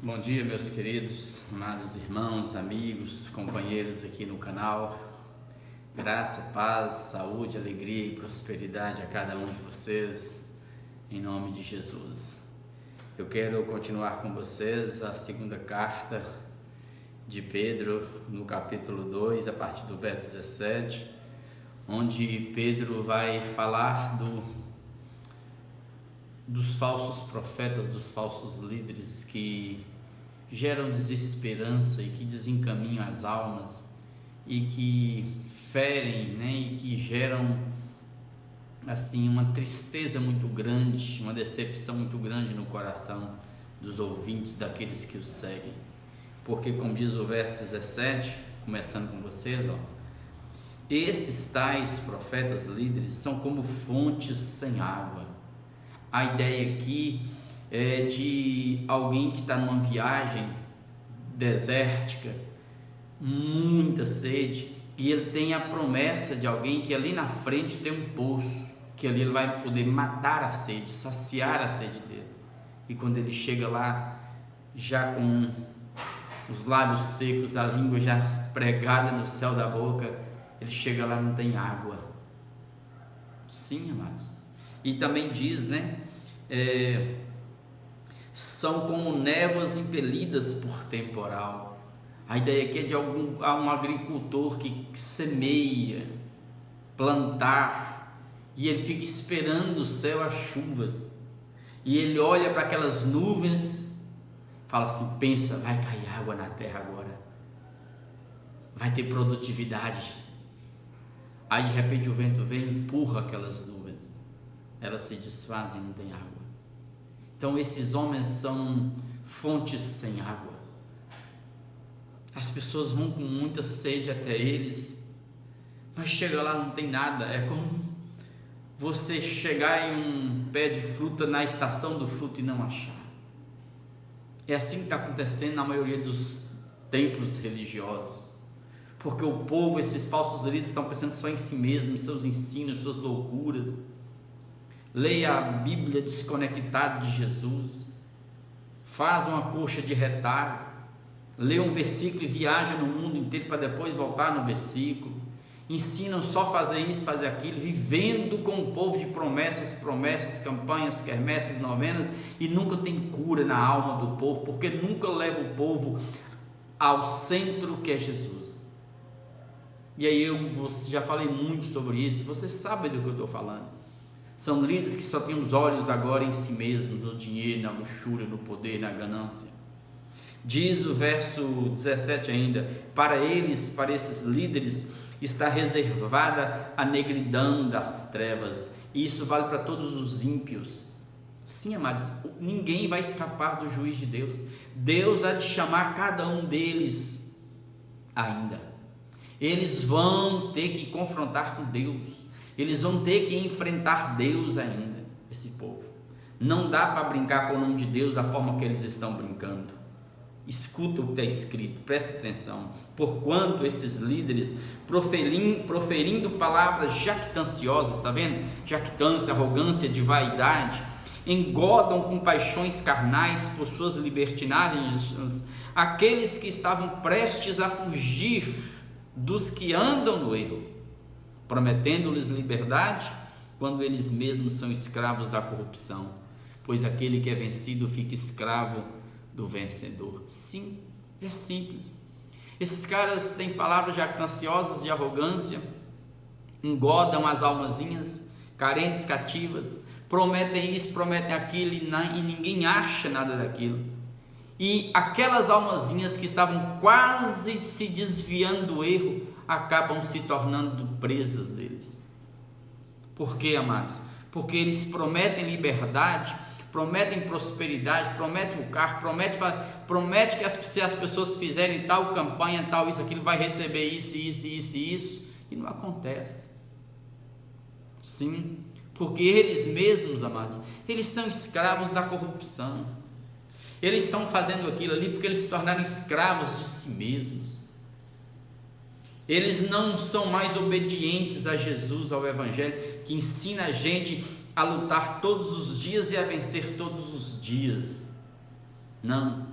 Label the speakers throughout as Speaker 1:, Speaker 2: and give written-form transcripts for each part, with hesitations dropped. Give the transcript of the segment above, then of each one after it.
Speaker 1: Bom dia, meus queridos, amados irmãos, amigos, companheiros aqui no canal. Graça, paz, saúde, alegria e prosperidade a cada um de vocês, em nome de Jesus. Eu quero continuar com vocês a segunda carta de Pedro, no capítulo 2, a partir do verso 17, onde Pedro vai falar dos falsos profetas, dos falsos líderes que geram desesperança e que desencaminham as almas e que ferem, e que geram assim uma tristeza muito grande, uma decepção muito grande no coração dos ouvintes, daqueles que os seguem. Porque, como diz o verso 17, começando com vocês, esses tais profetas líderes são como fontes sem água. A ideia aqui é de alguém que está numa viagem desértica, muita sede, e ele tem a promessa de alguém que ali na frente tem um poço, que ali ele vai poder matar a sede, saciar a sede dele. E quando ele chega lá, já com os lábios secos, a língua já pregada no céu da boca, ele chega lá e não tem água. Sim, amados. E também diz, são como névoas impelidas por temporal. A ideia aqui é de um agricultor que semeia, plantar, e ele fica esperando do céu as chuvas, e ele olha para aquelas nuvens, fala assim, pensa, vai cair água na terra agora, vai ter produtividade. Aí de repente o vento vem e empurra aquelas nuvens, elas se desfazem, não tem água. Então esses homens são fontes sem água. As pessoas vão com muita sede até eles, mas chega lá não tem nada. É como você chegar em um pé de fruta na estação do fruto e não achar. É assim que está acontecendo na maioria dos templos religiosos, porque o povo, esses falsos líderes, estão pensando só em si mesmo, em seus ensinos, suas loucuras. Leia a Bíblia desconectado de Jesus, faz uma coxa de retalho, lê um versículo e viaja no mundo inteiro para depois voltar no versículo. Ensinam só fazer isso, fazer aquilo, vivendo com o povo de promessas, campanhas, quermesses, novenas, e nunca tem cura na alma do povo, porque nunca leva o povo ao centro que é Jesus. E aí eu já falei muito sobre isso, você sabe do que eu estou falando. São líderes que só têm os olhos agora em si mesmos, no dinheiro, na luxúria, no poder, na ganância. Diz o verso 17 ainda, para esses líderes, está reservada a negridão das trevas, e isso vale para todos os ímpios. Sim, amados, ninguém vai escapar do juiz de Deus. Deus há de chamar cada um deles ainda. Eles vão ter que confrontar com Deus. Eles vão ter que enfrentar Deus ainda, esse povo. Não dá para brincar com o nome de Deus da forma que eles estão brincando. Escuta o que está escrito, presta atenção. Porquanto esses líderes, proferindo palavras jactanciosas, está vendo? Jactância, arrogância, de vaidade, engodam com paixões carnais por suas libertinagens aqueles que estavam prestes a fugir dos que andam no erro, prometendo-lhes liberdade, quando eles mesmos são escravos da corrupção, pois aquele que é vencido fica escravo do vencedor. Sim, é simples. Esses caras têm palavras jactanciosas de arrogância, engodam as almazinhas, carentes, cativas, prometem isso, prometem aquilo, e ninguém acha nada daquilo. E aquelas almazinhas que estavam quase se desviando do erro, acabam se tornando presas deles. Por quê, amados? Porque eles prometem liberdade, prometem prosperidade, prometem o carro, promete que se as pessoas fizerem tal campanha, tal isso, aquilo, vai receber isso, e não acontece. Sim, porque eles mesmos, amados, eles são escravos da corrupção. Eles estão fazendo aquilo ali porque eles se tornaram escravos de si mesmos. Eles não são mais obedientes a Jesus, ao Evangelho, que ensina a gente a lutar todos os dias e a vencer todos os dias. Não,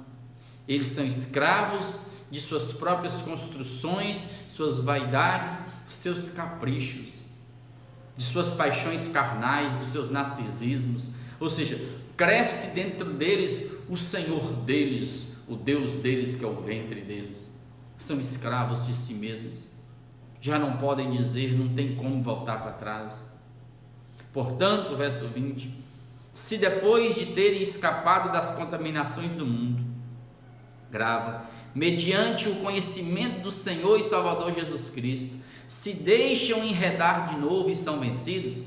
Speaker 1: Eles são escravos de suas próprias construções, suas vaidades, seus caprichos, de suas paixões carnais, dos seus narcisismos. Ou seja, cresce dentro deles o Senhor deles, o Deus deles, que é o ventre deles. São escravos de si mesmos, já não podem dizer, não tem como voltar para trás. Portanto, verso 20: se depois de terem escapado das contaminações do mundo, grava, mediante o conhecimento do Senhor e Salvador Jesus Cristo, se deixam enredar de novo e são vencidos,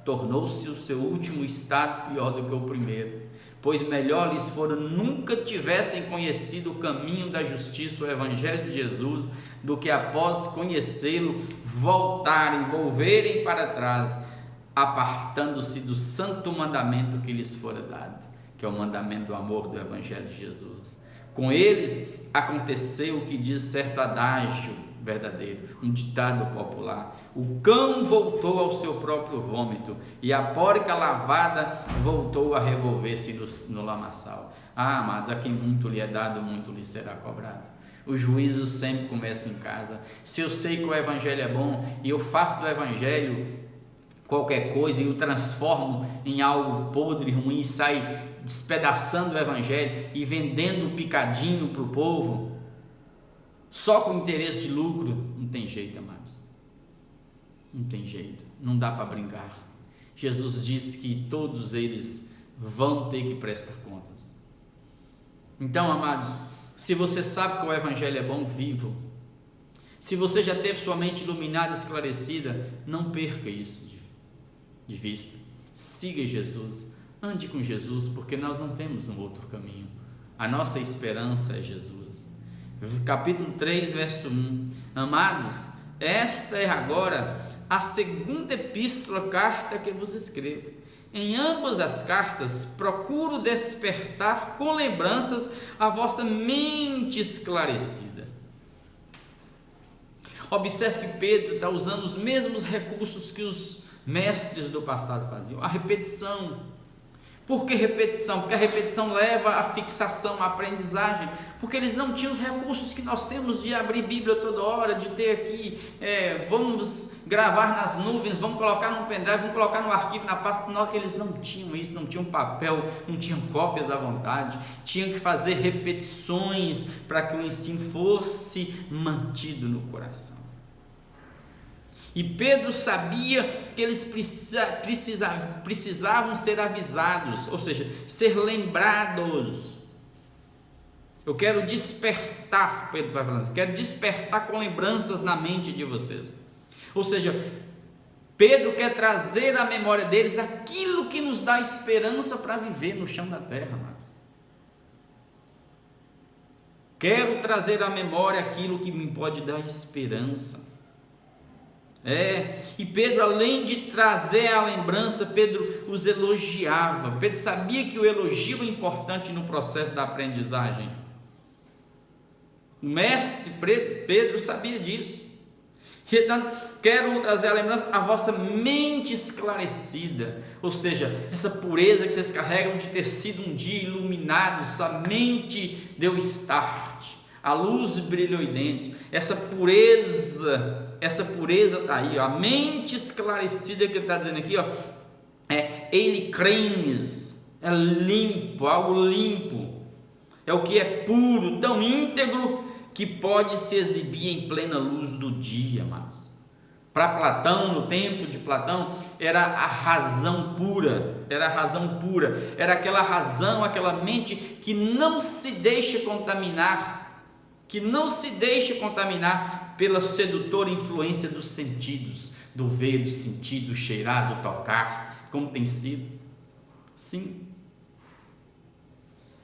Speaker 1: tornou-se o seu último estado pior do que o primeiro, pois melhor lhes fora nunca tivessem conhecido o caminho da justiça, o evangelho de Jesus, do que após conhecê-lo, volverem para trás, apartando-se do santo mandamento que lhes fora dado, que é o mandamento do amor do evangelho de Jesus. Com eles aconteceu o que diz certo adágio verdadeiro, um ditado popular: o cão voltou ao seu próprio vômito e a porca lavada voltou a revolver-se no lamaçal. Amados, a quem muito lhe é dado, muito lhe será cobrado. O juízo sempre começa em casa. Se eu sei que o evangelho é bom e eu faço do evangelho qualquer coisa e o transformo em algo podre, ruim, sai despedaçando o evangelho e vendendo picadinho para o povo, só com interesse de lucro, não tem jeito, amados. Não tem jeito, não dá para brincar. Jesus disse que todos eles vão ter que prestar contas. Então, amados, se você sabe que o evangelho é bom, viva. Se você já teve sua mente iluminada, esclarecida, não perca isso de vista. Siga Jesus, ande com Jesus, porque nós não temos um outro caminho. A nossa esperança é Jesus. Capítulo 3, verso 1. Amados, esta é agora a segunda epístola, carta que vos escrevo. Em ambas as cartas procuro despertar com lembranças a vossa mente esclarecida. Observe que Pedro está usando os mesmos recursos que os mestres do passado faziam, a repetição. Por que repetição? Porque a repetição leva à fixação, à aprendizagem, porque eles não tinham os recursos que nós temos de abrir Bíblia toda hora, de ter aqui, vamos gravar nas nuvens, vamos colocar num pendrive, vamos colocar no arquivo, na pasta. Eles não tinham isso, não tinham papel, não tinham cópias à vontade, tinham que fazer repetições para que o ensino fosse mantido no coração. E Pedro sabia que eles precisavam ser avisados, ou seja, ser lembrados. Eu quero despertar, Pedro vai falando, quero despertar com lembranças na mente de vocês. Ou seja, Pedro quer trazer à memória deles aquilo que nos dá esperança para viver no chão da terra, amados. Quero trazer à memória aquilo que me pode dar esperança. E Pedro, além de trazer a lembrança, Pedro os elogiava. Pedro sabia que o elogio é importante no processo da aprendizagem. O mestre Pedro sabia disso. Então, quero trazer a lembrança, a vossa mente esclarecida, ou seja, essa pureza que vocês carregam de ter sido um dia iluminado, sua mente deu start, a luz brilhou dentro, essa pureza está aí, ó, a mente esclarecida que ele está dizendo aqui, ó, ele cremes, é limpo, algo limpo, é o que é puro, tão íntegro, que pode se exibir em plena luz do dia, amados. Para Platão, no tempo de Platão, era a razão pura, era aquela razão, aquela mente que não se deixa contaminar, pela sedutora influência dos sentidos, do ver, do sentir, do cheirar, do tocar, como tem sido. Sim.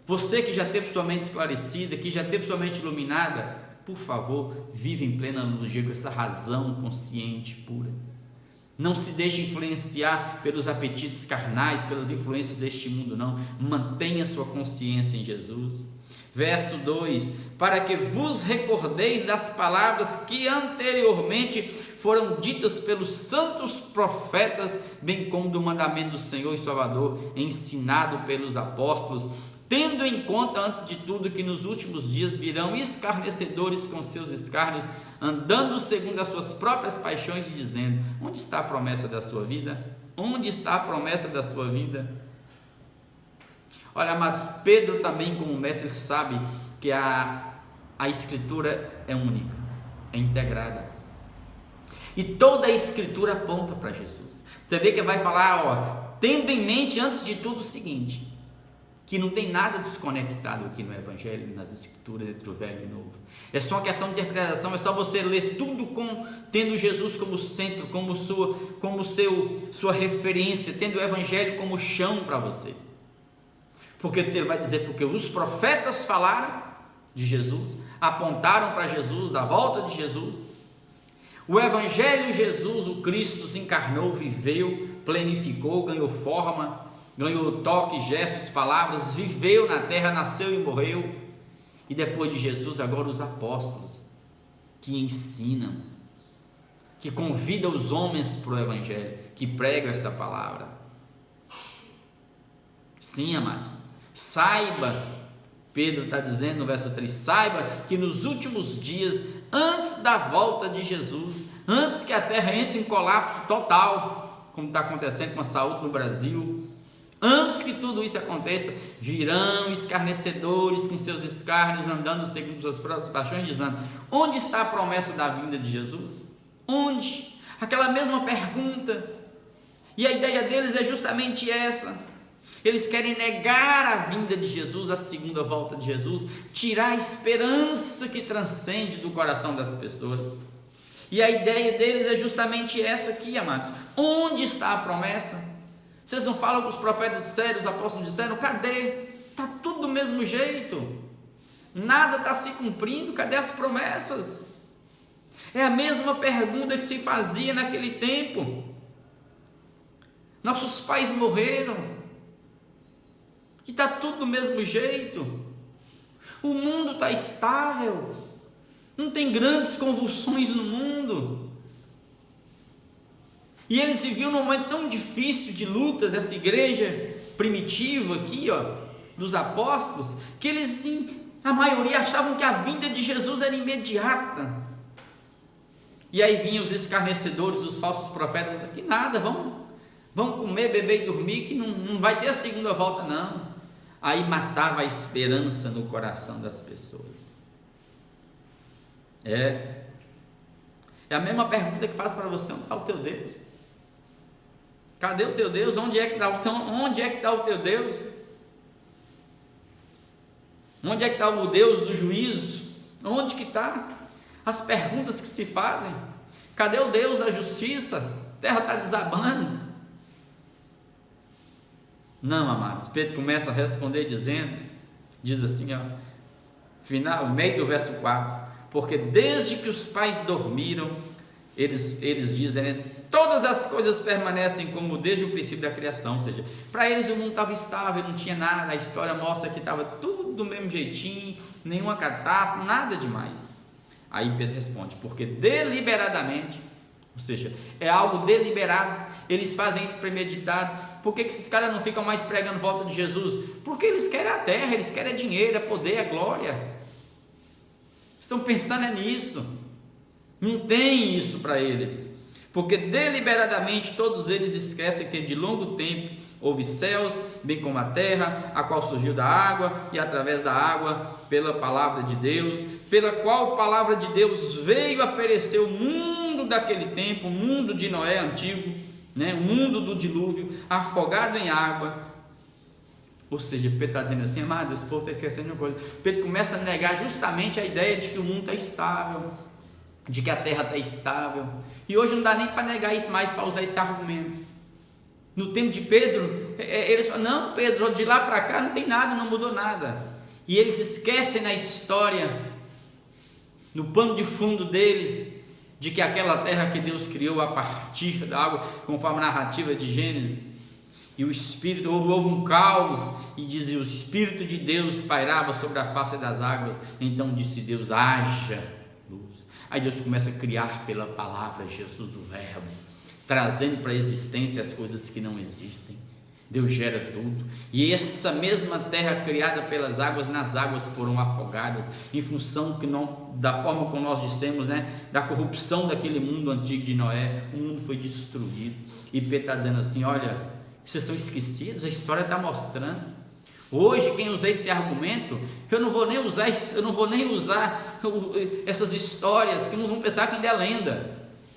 Speaker 1: Você que já teve sua mente esclarecida, que já teve sua mente iluminada, por favor, vive em plena luz do dia com essa razão consciente, pura. Não se deixe influenciar pelos apetites carnais, pelas influências deste mundo, não. Mantenha sua consciência em Jesus. Verso 2: para que vos recordeis das palavras que anteriormente foram ditas pelos santos profetas, bem como do mandamento do Senhor e Salvador, ensinado pelos apóstolos, tendo em conta antes de tudo que nos últimos dias virão escarnecedores com seus escárnios, andando segundo as suas próprias paixões e dizendo: onde está a promessa da sua vida? Onde está a promessa da sua vida? Olha, amados, Pedro também, como mestre, sabe que a Escritura é única, é integrada. E toda a Escritura aponta para Jesus. Você vê que vai falar, tendo em mente antes de tudo o seguinte, que não tem nada desconectado aqui no Evangelho, nas Escrituras, entre o Velho e o Novo. É só uma questão de interpretação, é só você ler tudo tendo Jesus como centro, como sua referência, tendo o Evangelho como chão para você. Porque ele vai dizer, porque os profetas falaram de Jesus, apontaram para Jesus, da volta de Jesus. O Evangelho, Jesus, o Cristo, se encarnou, viveu, planificou, ganhou forma, ganhou toque, gestos, palavras, viveu na terra, nasceu e morreu. E depois de Jesus, agora os apóstolos, que ensinam, que convidam os homens para o Evangelho, que pregam essa palavra. Sim, amados, saiba, Pedro está dizendo no verso 3, saiba que nos últimos dias, antes da volta de Jesus, antes que a terra entre em colapso total, como está acontecendo com a saúde no Brasil, antes que tudo isso aconteça, virão escarnecedores com seus escárnios, andando segundo suas próprias paixões, dizendo: onde está a promessa da vinda de Jesus? Onde? Aquela mesma pergunta. E a ideia deles é justamente essa. Eles querem negar a vinda de Jesus, a segunda volta de Jesus, tirar a esperança que transcende do coração das pessoas. E a ideia deles é justamente essa aqui, amados. Onde está a promessa? Vocês não falam que os profetas disseram, os apóstolos disseram? Cadê? Está tudo do mesmo jeito. Nada está se cumprindo. Cadê as promessas? É a mesma pergunta que se fazia naquele tempo. Nossos pais morreram. E está tudo do mesmo jeito. O mundo está estável. Não tem grandes convulsões no mundo. E eles viviam num momento tão difícil de lutas, essa igreja primitiva aqui, dos apóstolos, que eles, a maioria, achavam que a vinda de Jesus era imediata. E aí vinham os escarnecedores, os falsos profetas, que nada, vamos comer, beber e dormir, que não vai ter a segunda volta não. Aí matava a esperança no coração das pessoas. É a mesma pergunta que faz para você: onde está o teu Deus? Cadê o teu Deus? Onde é que está o teu Deus? Onde é que está o Deus do juízo? Onde que está? As perguntas que se fazem. Cadê o Deus da justiça? A terra está desabando. Não, amados, Pedro começa a responder diz assim, final, meio do verso 4, porque desde que os pais dormiram, eles dizem, todas as coisas permanecem como desde o princípio da criação, ou seja, para eles o mundo estava estável, não tinha nada, a história mostra que estava tudo do mesmo jeitinho, nenhuma catástrofe, nada demais. Aí Pedro responde, porque deliberadamente, ou seja, é algo deliberado, eles fazem isso premeditado. Por que esses caras não ficam mais pregando volta de Jesus? Porque eles querem a terra, eles querem dinheiro, é poder, é glória. Estão pensando nisso. Não tem isso para eles. Porque deliberadamente todos eles esquecem que de longo tempo houve céus, bem como a terra, a qual surgiu da água, e através da água, pela palavra de Deus, pela qual a palavra de Deus veio a perecer o mundo daquele tempo, o mundo de Noé antigo, o mundo do dilúvio, afogado em água. Ou seja, Pedro está dizendo assim, amado, esse povo está esquecendo de uma coisa. Pedro começa a negar justamente a ideia de que o mundo está estável, de que a terra está estável. E hoje não dá nem para negar isso mais, para usar esse argumento. No tempo de Pedro, eles falam, não, Pedro, de lá para cá não tem nada, não mudou nada. E eles esquecem na história, no pano de fundo deles, de que aquela terra que Deus criou a partir da água, conforme a narrativa de Gênesis, e o Espírito, houve um caos, e dizia, o Espírito de Deus pairava sobre a face das águas, então disse Deus, haja luz. Aí Deus começa a criar pela palavra, Jesus o Verbo, trazendo para a existência as coisas que não existem. Deus gera tudo, e essa mesma terra criada pelas águas, nas águas foram afogadas, em função que não, da forma como nós dissemos, da corrupção daquele mundo antigo de Noé. O mundo foi destruído, e Pedro está dizendo assim: olha, vocês estão esquecidos, a história está mostrando. Hoje, quem usa esse argumento, eu não vou nem usar essas histórias, que uns vão pensar que ainda é lenda.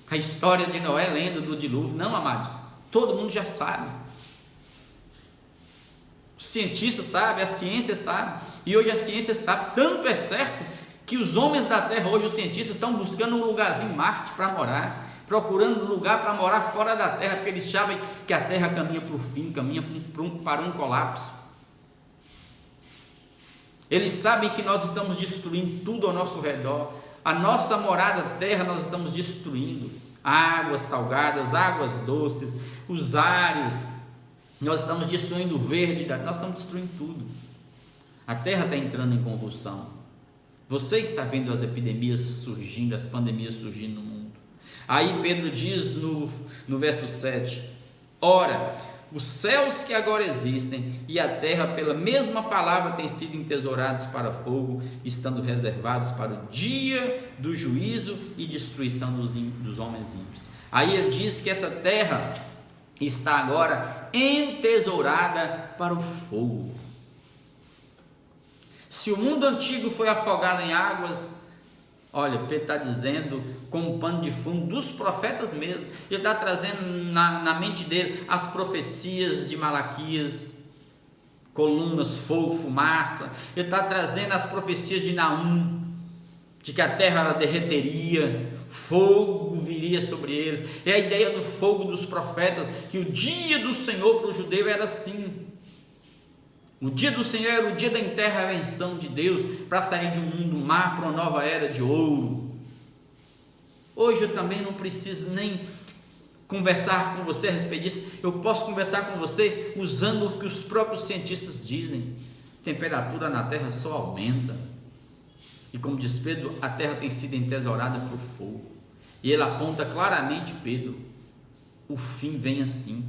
Speaker 1: A história de Noé é lenda do dilúvio. Não, amados, todo mundo já sabe. Os cientistas sabem, a ciência sabe, e hoje a ciência sabe, tanto é certo que os homens da terra, hoje os cientistas estão buscando um lugarzinho em Marte para morar, procurando um lugar para morar fora da terra, porque eles sabem que a terra caminha para o fim, caminha para um colapso. Eles sabem que nós estamos destruindo tudo ao nosso redor, a nossa morada terra nós estamos destruindo, águas salgadas, águas doces, os ares, nós estamos destruindo o verde, nós estamos destruindo tudo. A terra está entrando em convulsão. Você está vendo as epidemias surgindo, as pandemias surgindo no mundo. Aí Pedro diz no verso 7: ora, os céus que agora existem e a terra pela mesma palavra têm sido entesourados para fogo, estando reservados para o dia do juízo e destruição dos homens ímpios. Aí ele diz que essa terra está agora entesourada para o fogo. Se o mundo antigo foi afogado em águas, olha, Pedro está dizendo, com um pano de fundo dos profetas mesmo, ele está trazendo na mente dele as profecias de Malaquias, colunas, fogo, fumaça. Ele está trazendo as profecias de Naum, de que a terra derreteria, fogo viria sobre eles. É a ideia do fogo dos profetas, que o dia do Senhor para o judeu era assim. O dia do Senhor era o dia da intervenção de Deus para sair de um mundo má para uma nova era de ouro. Hoje eu também não preciso nem conversar com você a respeito disso. Eu posso conversar com você usando o que os próprios cientistas dizem. A temperatura na terra só aumenta. E como diz Pedro, a terra tem sido entesourada por fogo. E ele aponta claramente, Pedro, o fim vem assim,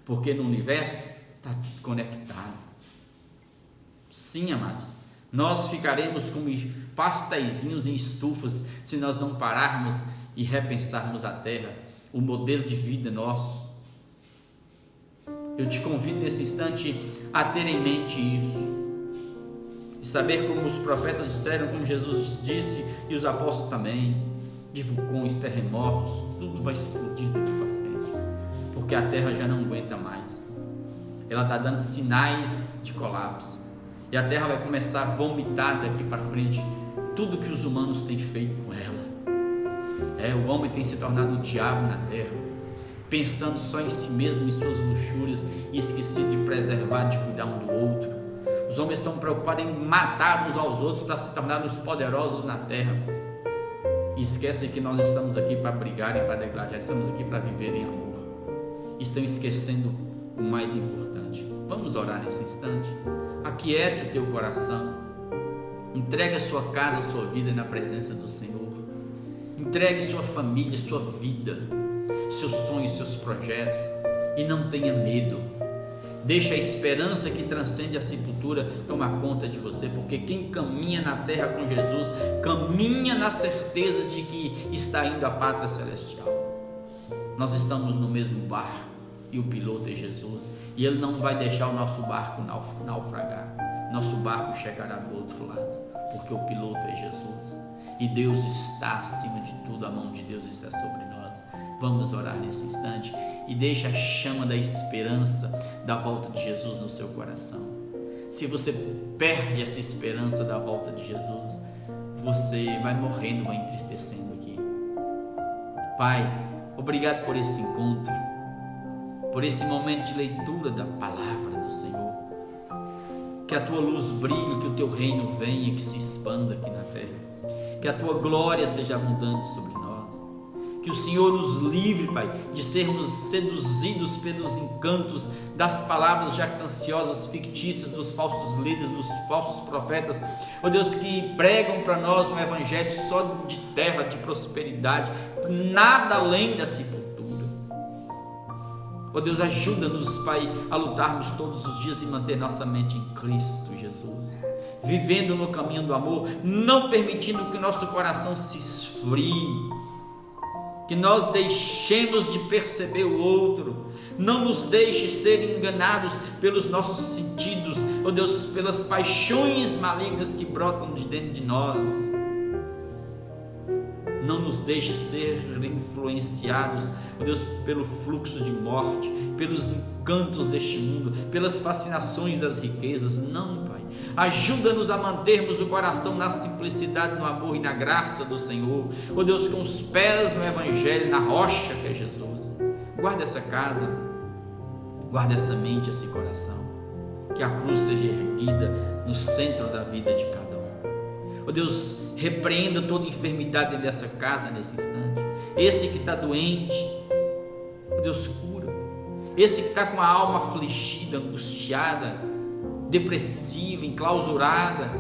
Speaker 1: porque no universo está tudo conectado. Sim, amados, nós ficaremos como pastéisinhos em estufas se nós não pararmos e repensarmos a terra, o modelo de vida nosso. Eu te convido nesse instante a ter em mente isso. E saber como os profetas disseram, como Jesus disse, e os apóstolos também, de vulcões, terremotos, tudo vai explodir daqui para frente, porque a terra já não aguenta mais. Ela está dando sinais de colapso, e a terra vai começar a vomitar daqui para frente tudo que os humanos têm feito com ela. O homem tem se tornado o diabo na terra, pensando só em si mesmo, em suas luxúrias, e esquecido de preservar, de cuidar um do outro. Os homens estão preocupados em matar uns aos outros para se tornar os poderosos na terra, e esquecem que nós estamos aqui para brigar e para degladiar, estamos aqui para viver em amor. Estão esquecendo o mais importante. Vamos orar nesse instante. Aquiete o teu coração, entregue a sua casa, a sua vida na presença do Senhor. Entregue sua família, sua vida, seus sonhos, seus projetos, e não tenha medo. Deixa a esperança que transcende a sepultura tomar conta de você, porque quem caminha na terra com Jesus, caminha na certeza de que está indo à pátria celestial. Nós estamos no mesmo barco, e o piloto é Jesus, e Ele não vai deixar o nosso barco naufragar. Nosso barco chegará do outro lado, porque o piloto é Jesus, e Deus está acima de tudo, a mão de Deus está sobre nós. Vamos orar nesse instante e deixa a chama da esperança da volta de Jesus no seu coração. Se você perde essa esperança da volta de Jesus, você vai morrendo, vai entristecendo aqui. Pai, obrigado por esse encontro, por esse momento de leitura da palavra do Senhor. Que a tua luz brilhe, que o teu reino venha, que se expanda aqui na terra, que a tua glória seja abundante sobre nós, que o Senhor nos livre, Pai, de sermos seduzidos pelos encantos das palavras jactanciosas, fictícias, dos falsos líderes, dos falsos profetas, ó Deus, que pregam para nós um evangelho só de terra, de prosperidade, nada além da sepultura. Ó Deus, ajuda-nos, Pai, a lutarmos todos os dias e manter nossa mente em Cristo Jesus, vivendo no caminho do amor, não permitindo que nosso coração se esfrie, que nós deixemos de perceber o outro, não nos deixe ser enganados pelos nossos sentidos, ó Deus, pelas paixões malignas que brotam de dentro de nós. Não nos deixe ser influenciados, ó Deus, pelo fluxo de morte, pelos encantos deste mundo, pelas fascinações das riquezas. Não, Pai. Ajuda-nos a mantermos o coração na simplicidade, no amor e na graça do Senhor. Ó Deus, com os pés no Evangelho, na rocha que é Jesus. Guarda essa casa, guarda essa mente, esse coração. Que a cruz seja erguida no centro da vida de cada um. Ó Deus, repreenda toda enfermidade dessa casa nesse instante. Esse que está doente, ó Deus, cura. Esse que está com a alma afligida, angustiada, depressiva, enclausurada,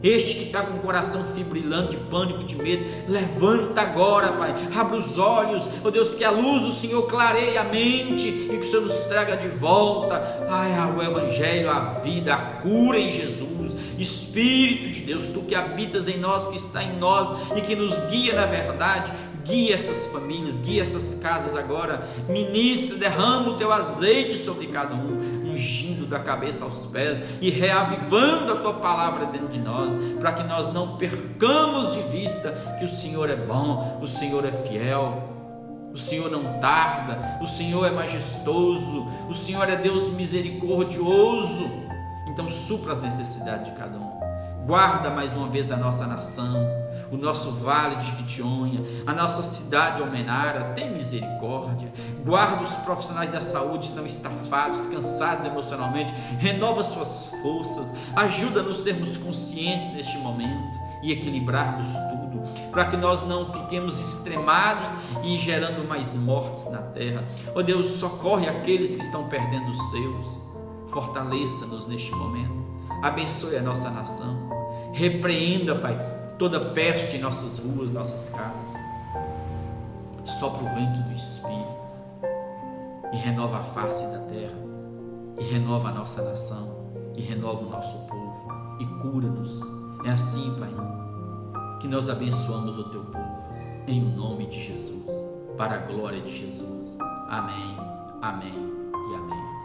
Speaker 1: este que está com o coração fibrilando de pânico, de medo, levanta agora, Pai, abre os olhos, ó Deus, que a luz do Senhor clareie a mente e que o Senhor nos traga de volta, o Evangelho, a vida, a cura em Jesus. Espírito de Deus, Tu que habitas em nós, que está em nós e que nos guia na verdade, guia essas famílias, guia essas casas agora, ministra, derrama o Teu azeite sobre cada um, ungindo da cabeça aos pés e reavivando a Tua palavra dentro de nós, para que nós não percamos de vista que o Senhor é bom, o Senhor é fiel, o Senhor não tarda, o Senhor é majestoso, o Senhor é Deus misericordioso. Então supra as necessidades de cada um. Guarda mais uma vez a nossa nação, o nosso vale de Quitionha, a nossa cidade Almenara, tem misericórdia. Guarda os profissionais da saúde que estão estafados, cansados emocionalmente, renova suas forças, ajuda-nos a sermos conscientes neste momento e equilibrarmos tudo, para que nós não fiquemos extremados e gerando mais mortes na terra. Ó Deus, socorre aqueles que estão perdendo os seus, fortaleça-nos neste momento, abençoe a nossa nação, repreenda, Pai, toda peste em nossas ruas, nossas casas. Sopra o vento do Espírito e renova a face da terra, e renova a nossa nação, e renova o nosso povo, e cura-nos. É assim, Pai, que nós abençoamos o Teu povo, em nome de Jesus, para a glória de Jesus. Amém, amém e amém.